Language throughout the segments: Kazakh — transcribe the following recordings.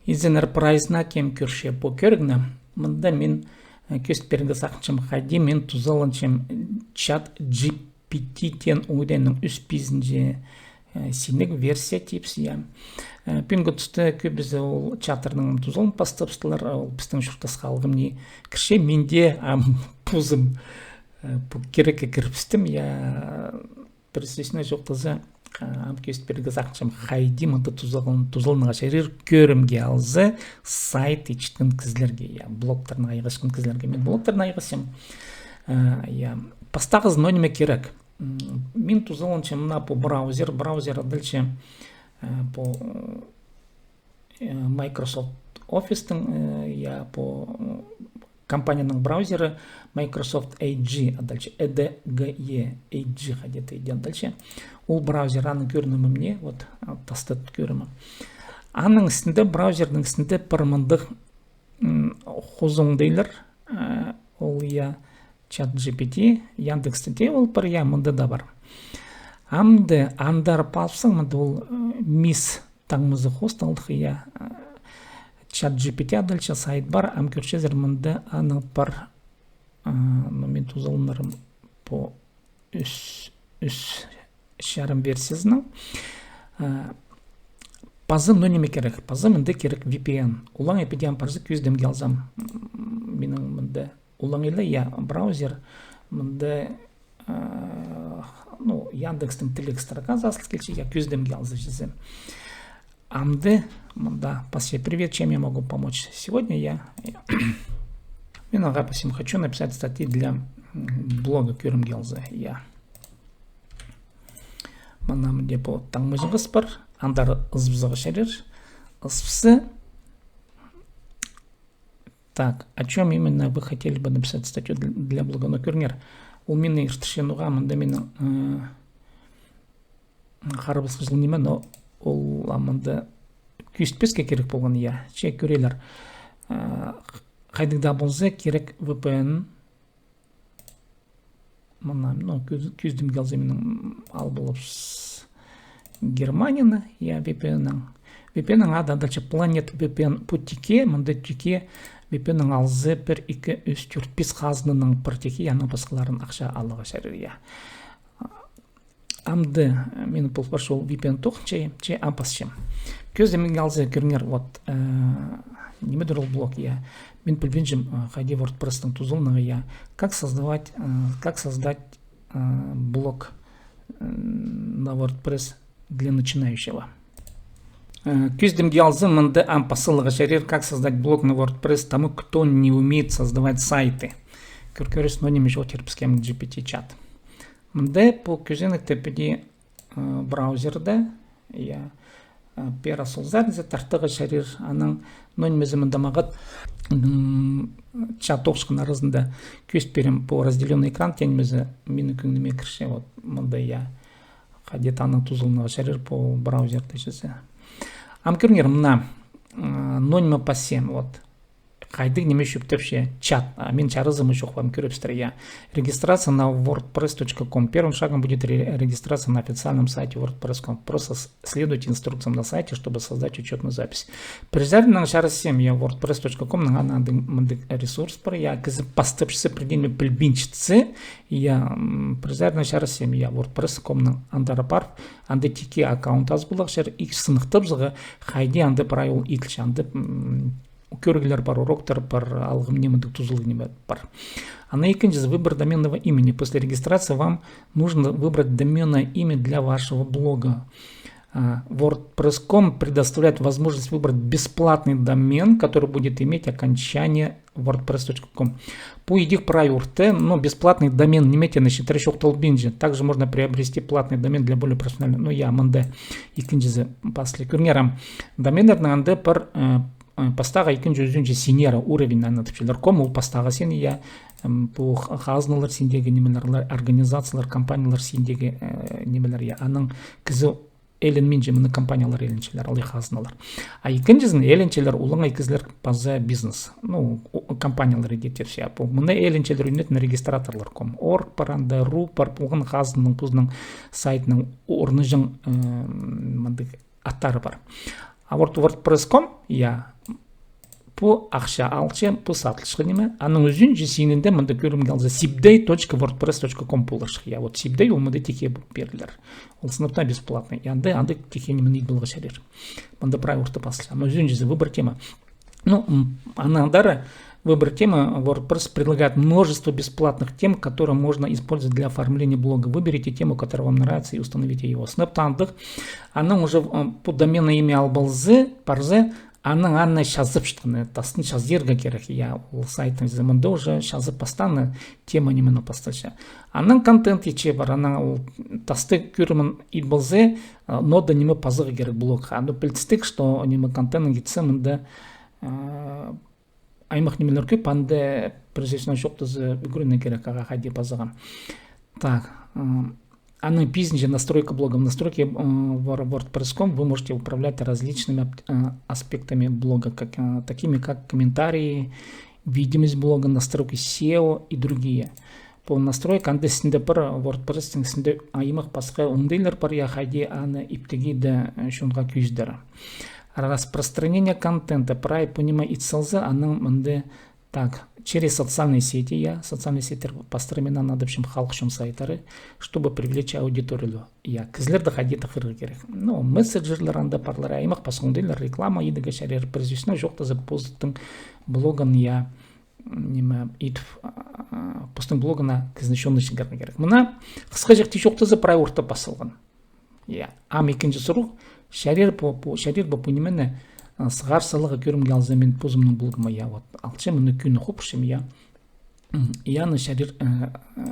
Изенер прайзна кем көрше по көргна. Мында мен көст берінгі сақынчым қайди мен тузалынчым чат GPT тен ойдайның үс пизінже синек версия типсия. Пинго түсті көбізі ол чатырның тузалын пастапстылар, ол біздің шұртас қалғым не кірше менде пузым кереке кіріпістім. Я бірсесіне жоқтызы көст берінгі сақынчым қайди мында тузалынға шерер көрімге алзы сайт ечіткен кізлерге, блогтарына айғашқын кізлерге. Мен блогтарына айғасым. Пастағыз нониме керек. Мен тузалынчым мына по браузер дальше по Microsoft Office, я по компанияның браузері Microsoft Edge, а дальше EDGE, Edge где-то идет дальше. Ол браузер аның көрінімі мне, вот тастат көрімі. Аның үстінде браузердің үстінде пырмындық хозуңдейлер, ол я чат GPT, Яндекс.те ол бір я мұнды да бар. Амды андар палсың мұнды ол мис таңмызы хосталдық я чат GPT адылча сайт бар, ам көршезір мұнды аны бар мен тузалынырым по үс шарым версиясының. Пазы нониме керек, пазы мұнды керек VPN. Улаң эпидиан парзы көздемге алзам. Менің мұнды улаң елі я браузер мұнды Яндекстің тілек строка заслы келші, я көздемге алзы жезем. Амды, да, привет, чем я могу помочь? Сегодня я допустим, хочу написать статьи для блога Кюрим Гелза. Я манам депо таңмызығыз бар, андар ызбызығы шерер, ызбысы. Так, о чем именно вы хотели бы написать статью для блога? Но Кюрнер, у меня иртішенуға мында менің қарыбызғы жылнеме, но ол амында күйістпеске керек болған, я. Че көрелер, қайдығда болзе керек VPN, мұнам, көздім келзе менің ал болып Германияны, я VPN-ның. VPN-ның ада дальше планет VPN по тике, мұнда тике VPN-ның алзы 1-2-3-4-5 қазынының бір теке, яны басқаларын ақша алыға шәрір, я. Амды мені бұл баршы ол VPN тоқын че ампасшым. Көздемін алзы көрінер, вот, немедір ол блок, я. Мен білбенжім қайде WordPress-тың тузылнығы, я. Как создать блог на WordPress для начинающего. Көздемге алзы мынды ампасылығы шәрер, как создать блог на WordPress тому, кто не умеет создавать сайты. Көркөріс нониме жотерпскем GPT-чат. Мынды по көзенік тепеде браузерді, я пера солзарынзы тартығы шәрер, аның нонимезі мындамағыт чат оқшқын арызында көз берем по разделенный экран тенімезі мені күнгіме кірше, вот мынды я қадет аның тузылынығы шәрер по браузерді жесе. Амкернер мына нониме пассем, вот. Қайдық неме шөптепше чат, мен чарызымы жоқ вам көріпстір, я. Регистрация на wordpress.com. Первым шагом будет регистрация на официальном сайте wordpress.com. Просто следуйте инструкциям на сайте, чтобы создать учетную запись. Призердің шарысем, я wordpress.com, надо ресурс бар, я кізі пастыпшысы предельно білбинчіцы, я призердің шарысем, я wordpress.com андары бар, анды теке аккаунт аз болақ шар, ик сынықтып зығы, қайде анды правил итілші, анды көргілер бар, уроктар бар, алғым неміндік тузылы неме бар. А на екінші выбор доменного имени. После регистрации вам нужно выбрать доменное имя для вашего блога. WordPress.com предоставляет возможность выбрать бесплатный домен, который будет иметь окончание wordpress.com. По идих правилте, но бесплатный домен не имейте на счетарищах толбинджи. Также можно приобрести платный домен для более профессионального. Ну, я манде и кинджизе после курнерам. Доменер на анде пар Пастаға 200 синера уровень анатыпшылар. Кому пастаға сен я по қазыналар сендегі немелер, организациялар, компаниялар сендегі немелер я. Аның кізі элен менже мұны компаниялар еленчелер, алы қазыналар. А екіншізін еленчелер улыңа екізлер паза бизнес. Ну, компаниялар едетерші. Мұны еленчелер үнетін регистраторлар ком. Орг паранда, ру пар, бұлғын қазының пұзның сайтының орны жың аттары бар. А WordPress.com, я по ақша алчы по сатылышқы неме аның өзін жесенінде мында көрім қалза sibday.wordpress.com болыршық я вот sibday ол мында теке берілер ол сыныпта бесплатный янды андай теке неме нейд болға шарер мында прайорты басылша ама өзін жезе выбор тема ну анандары выбор темы WordPress предлагает множество бесплатных тем, которые можно использовать для оформления блога. Выберите тему, которая вам нравится, и установите его. Снэптандық, она уже по домену имя албалзы, парзе, она шазып шықтыны, тасын шазерға керек, я ол сайтын заманда уже шазып пастаны тема немені пасташа. Аның контент ече бар, она тасты көрімін идбалзы, нода неме пазығы керек блог. Аны білістік, что неме контентын кетсі, мында аймақ немелер көп, анда прежде жоқтызы үгіріне керек аға де пазыған. Так, аның бизнес настройка блога. В настройке WordPress.com вы можете управлять различными аспектами блога, такими как комментарии, видимость блога, настройки SEO и другие. По настройке анда сінде бір WordPress сінде аймақ басқа оңдайлар бар яхаде аны иптеги де шунға күйіздері. Распространение контента, правильно понимать итсалзы, аның мынды так, через социальные сети, социальные сети построена над общим халкшим сайтары, чтобы привлечь аудиторию. Кізлер доходит охыры керек. Ну, мессенджерлер анда парлары, аймақ басқондайлар, реклама едігі шарер, произвесіна жоқты за постың блогын неме итв постың блогына кізнешонны шыңғарны керек. Мұна қысқа жақты жоқты за прайорты басылған. Ам екінші сұруқ, шарер по пониманию сгар салага көрім ялза мен позымның блогыма я вот алчы мұны күні қопшым я на шарер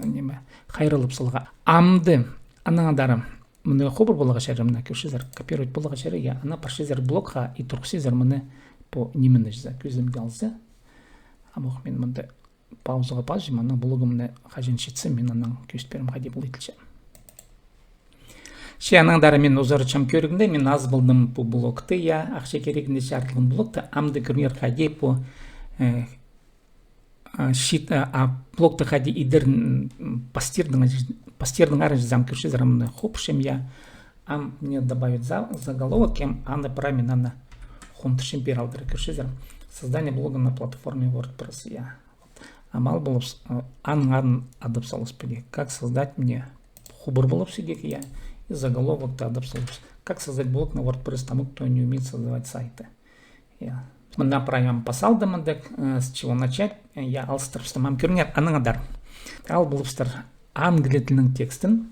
неме хайралып салға амды анаңадары мұны қобыр болаға шарерімна көршізер копировать болаға шарер я ана паршезер блогға и тұрқсезер мұны по немені жыза көзім ялза амық мен мұнды паузаға пазжым ана блогымны қажен шетсі мен анаң көстерім қаде бұл етілші Шиянаңдары мен ұзарычам көрігінде мен аз болдым по блогты, ақша керегінде шартылған блогты, амды көрінер қаде по блогты қаде идір пастердің ары жызам көрші зарамды хопшым ам мне добавить заголовок, анда пора мен ана хонтышым бералдыры көрші зарам. Создание блога на платформе WordPress, Амал болып, ан адып салыс педе. Как создать мне хубыр болып сидек, и заголовок ты адапсалус. Как создать блог на WordPress тому, кто не умеет создавать сайты. Мы направим посал дамандек, с чего начать. Я алстарпстам амкернер анангадар. Албулупстар англиятельным текстом.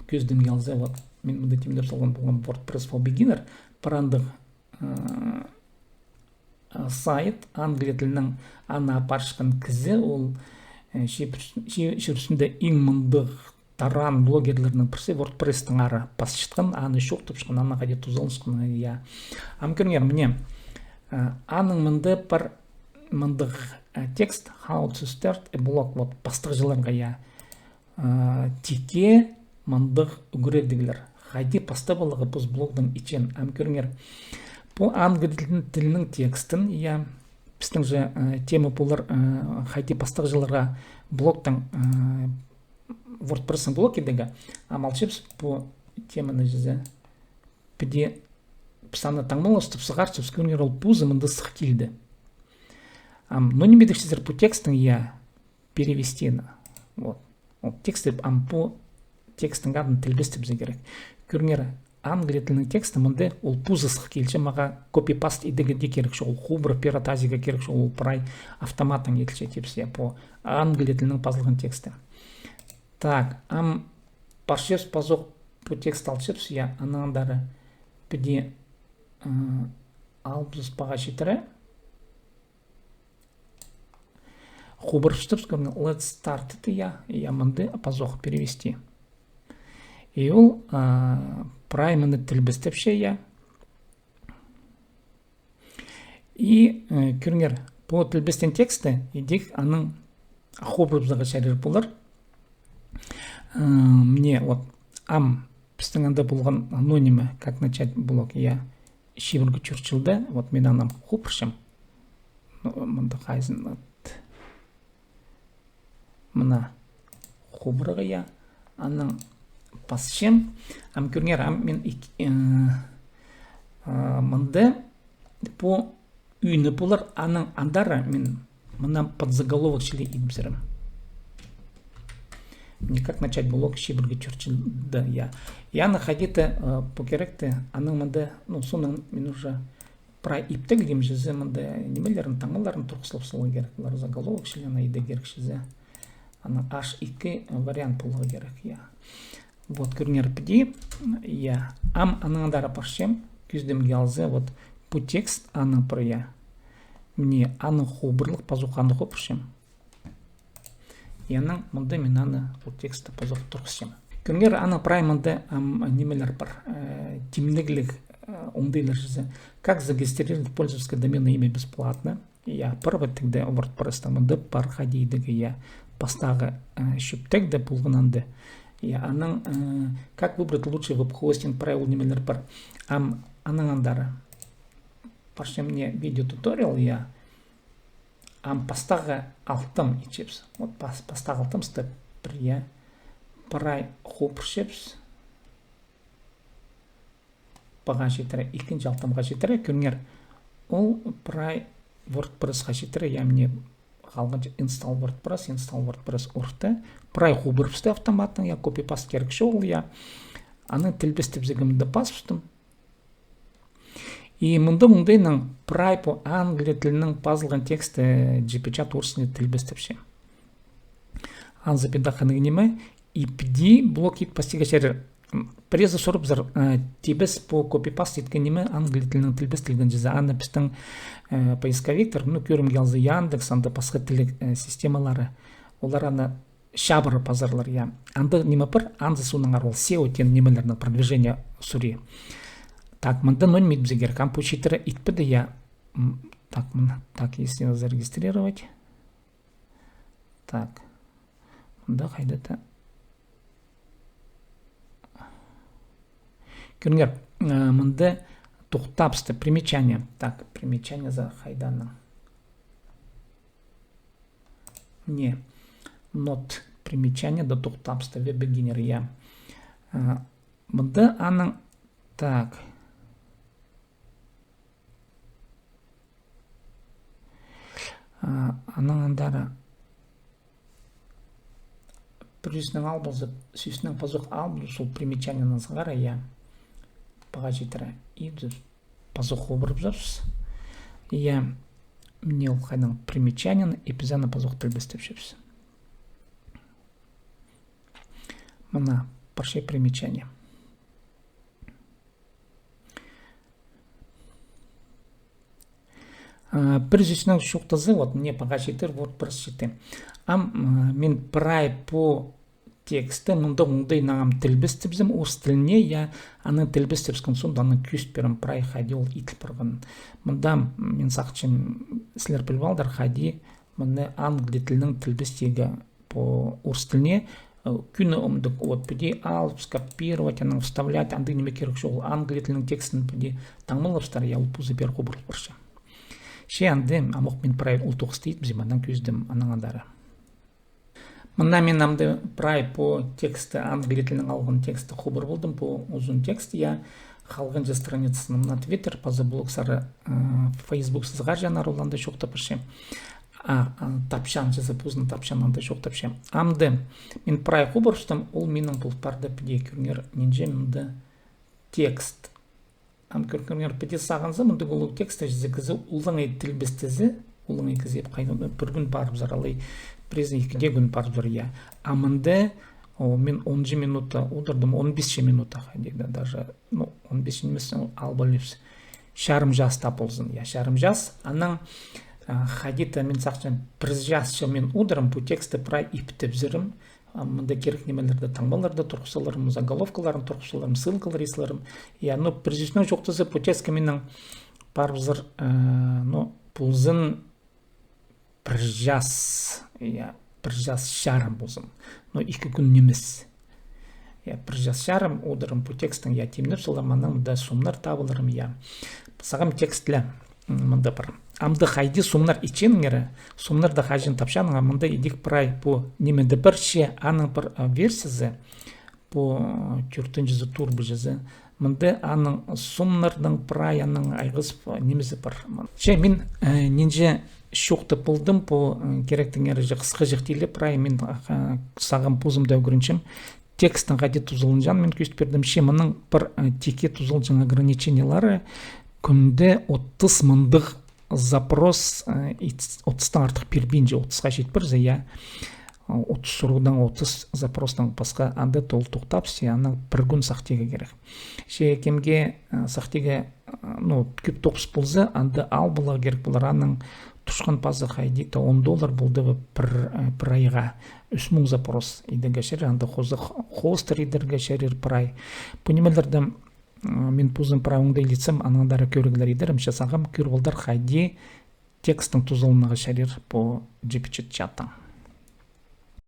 Көздім ялзе, вот, мен мұнда темдер солған болған WordPress for Beginner. Парандық сайт англиятельның ана паршқан кізі, ол шерісінде ең мұндық таран блогерлерінің бірсі WordPress-тың ары пасшытқан, аны шоқтып шыққан, ана қаде тұзалышқан. Амкернер, мне аның мұнды бар мұндық текст How to start a blog, вот, бастық жыларға теке мұндық үгіредігілер. Қайде паста болығы біз блогдың ичен. Амкернер, по англия тілінің текстін, біздің же тема болар қайде бастық жыларға блогтың WordPress блок едігі, амалшыпс по теманы жүзі піде пісаны таңмалы ұстып сығарчып скөнер ол пузы мұнды сық келді. Но не бедік сіздер по текстің перевести. Вот тексті по текстің ғадын тілбестіп зе керек. Көрнері англия тілінің тексті мұнды ол пузы сық келші маға копипаст едігі де керек шо, ол хубыр пиратазиға керек шо, ол прай автоматың етілші тепсе по англия тілінің пазылған тексті. Так, паршес пазок по текст алчыпс, анандары піде албыз паға шетірі. Хубыр штыпс, let's start это мұнды пазок перевести. И ол праймыны тілбістепше И көріңер, по тілбістен тексті, едек аның хубыр бұзаға шәрер болар. Мне вот пістіңінде болған анонимы, как начать блог, шибіргі чүрчілді, вот мен анам хупыршым, мұнды қайзын, мұна хубырығы, аның пасшым, көріңер, мен мұнды по үйіні болар, аның андара мен мына подзаголовок шілі ибзірім. Мне как начать блог шибірге чөрчілді, я. Я находиты по керекті, аның мында, ну, соның мен уже про иптік дейм жізі, мында немелерін, таңыларын тұрқсылып сылы керекілер, заголовок шілі айды керек жізі. Аның H2 вариант болуы керек, я. Вот, көрінер піде, я. Аның андара паршем, күздемге алзы, вот, по текст аның про я. Мне аның хубырлық пазуқанды хопыршем. Яның мұнда мен аны бұл тексті пазуқ тұрқысым. Көрінгер аның праймында немелер бар. Темнеглік оңдайлар жызы. Как зарегистрировать пользовательское доменное имя бесплатно? Я первый тогда WordPress мұнда бар хадейдігі я постағы шөптегді бұлғынанды. Я аның как выбрать лучший веб-хостинг правил немелер бар. Аның андары. Паршем мне видео-туториал я постағы алтым ечепс. Вот постағы алтым степ бір я парай хоп шепс. Баға жетірі, екінші алтымға жетірі. Көрінер, ол парай WordPress-ға жетірі. Я мне қалғанчы install WordPress ұрты. Парай хубырыпсты автоматтың, я копи-паст керек шоғыл я. Аны тілбістіп зігімді басыптым. И мұндайның прай по англия тілінің пазылған тексті жепечат орысыны тілбістіпше. Анзапеда қанығынеме, ипди блок ит пастиға шәрі. Презі сұрып зар тибіс по копипаст еткенеме англия тілінің тілбістілген жезі. Аны біздің поисковиктор, көрім келзі Яндекс, анда басқа тілік системалары. Олар аны шабыры пазарлар, я. Анды неме бір, анзы суның арвал SEO тен немелерінің продвижения сүре. Так, мында ноль мидбзигер, компьютера итпеді я. Так, если его зарегистрировать. Так, мында қайдата. Көрінгер, мында тоқтапсты, примечание. Так, примечание за қайданның. Не, not примечание да тоқтапсты, веб-бегинер я. Мында аның, так. Аның андары бүрісінің албылзы, сүйсінің пазуқ албылы сол примечанияның зығара я баға жетірі ебзі пазуқ обырып жарсыз. Я мне ол қайдан примечанияны эпизаны пазуқ тілбістіп шепсіз. Мына паршай примечания. Бір жүзінің шоқтызы, вот мне пока жетір, WordPress жеті. Мен прай по тексті, мұнда мұндай нағам тілбістіп зім, орыс тіліне, я аны тілбістіп скін сонда аны күст берім прай хади ол итіл біргін. Мұнда мен сақчым сілер білбалдар хади, мұнда англия тілінің тілбістегі по орыс тіліне, күні ұмдық, вот бүде алып, скопировать, аны вставлять, аңды неме керек шоғыл англия тілінің текстін бүде таңмылыпстар, я ол пузы бер қобырыл бірші. Ше андым, амоқ мен прай ұлтық істейді бізім, андан көздім анаңандары. Мында мен амды прай по тексті, англия тілінің алған тексті қобыр болдым, по ұзын текст, я қалған же страницыны мына Twitter, пазы блогсары Facebook сызға жанар оланда шоқтапышы. Тапшан жазып, ұзын тапшан анда шоқтапшы. Амды мен прай қобыр ұстым, ол менің бұл парды піде көрінер, менже мінді текст. Көрінер піде сағынзы, мұнды ғылу тексті жізі ұлыңай тілбістізі, ұлыңай кізеп қайдан бір күн барып заралай, презі 2 күн барып зар, я. Амынды мен 10 минута отырдым, 15 минута қайдегді, даже 15 емес албалепс. Шарым жас тапылзын, я, шарым жас. Аның қайдеті мен сақчан бір жас мен отырым, бұл тексті прай иптіп зірім. Мында керек немелерді таңбаларды тұрқысыларым, заголовкаларын тұрқысыларым, ссылкалар есіларым. Я, бір жесінің жоқтызы бұл текстке менің барып зір, бұлзын бір жас, я, бір жас шарым болсын. 2 күн немес. Я, бір жас шарым одырым бұл текстің, я, темніп соларманның мұнда сумнар табылырым, я. Сағам текстлі мұнда бір. Амды қайды сумнар иченгері, сумнарда қажын тапшаныңа, мұнда едік прай по немеді бір ше, аның бір версиясы, по 4-жі тур бұл жызы, Мынды аның сумнардың прай аның айгыз немезе бар. Ше мен нинже шуқты болдым по керектеңер же кыска жактиле прай мен сагым пузым дәүгүрүнчем текстің ғади тузылынжан мен көст бердім ше мұның бір теке тузылжың ограничениялары күнде 30 мыңдық запрос 30-тан артық бербейінже 30-ға жетпір зая 30 сұрудан 30 запростан басқа анды тол тоқтап се аны бір күн сақтеге керек ше кемге сақтеге көп тоқыс болса анды ал бұла керек бұлар аның тушқан пазы хайди то $10 болды бір айға 3000 запрос идеге шер анды хостер идерге шерер прай понималарда мен пузым прай оңдай лицем анандары көргілер идерім жасағым көргілдер хайди текстің тузылынаға шерер по GPT чаттан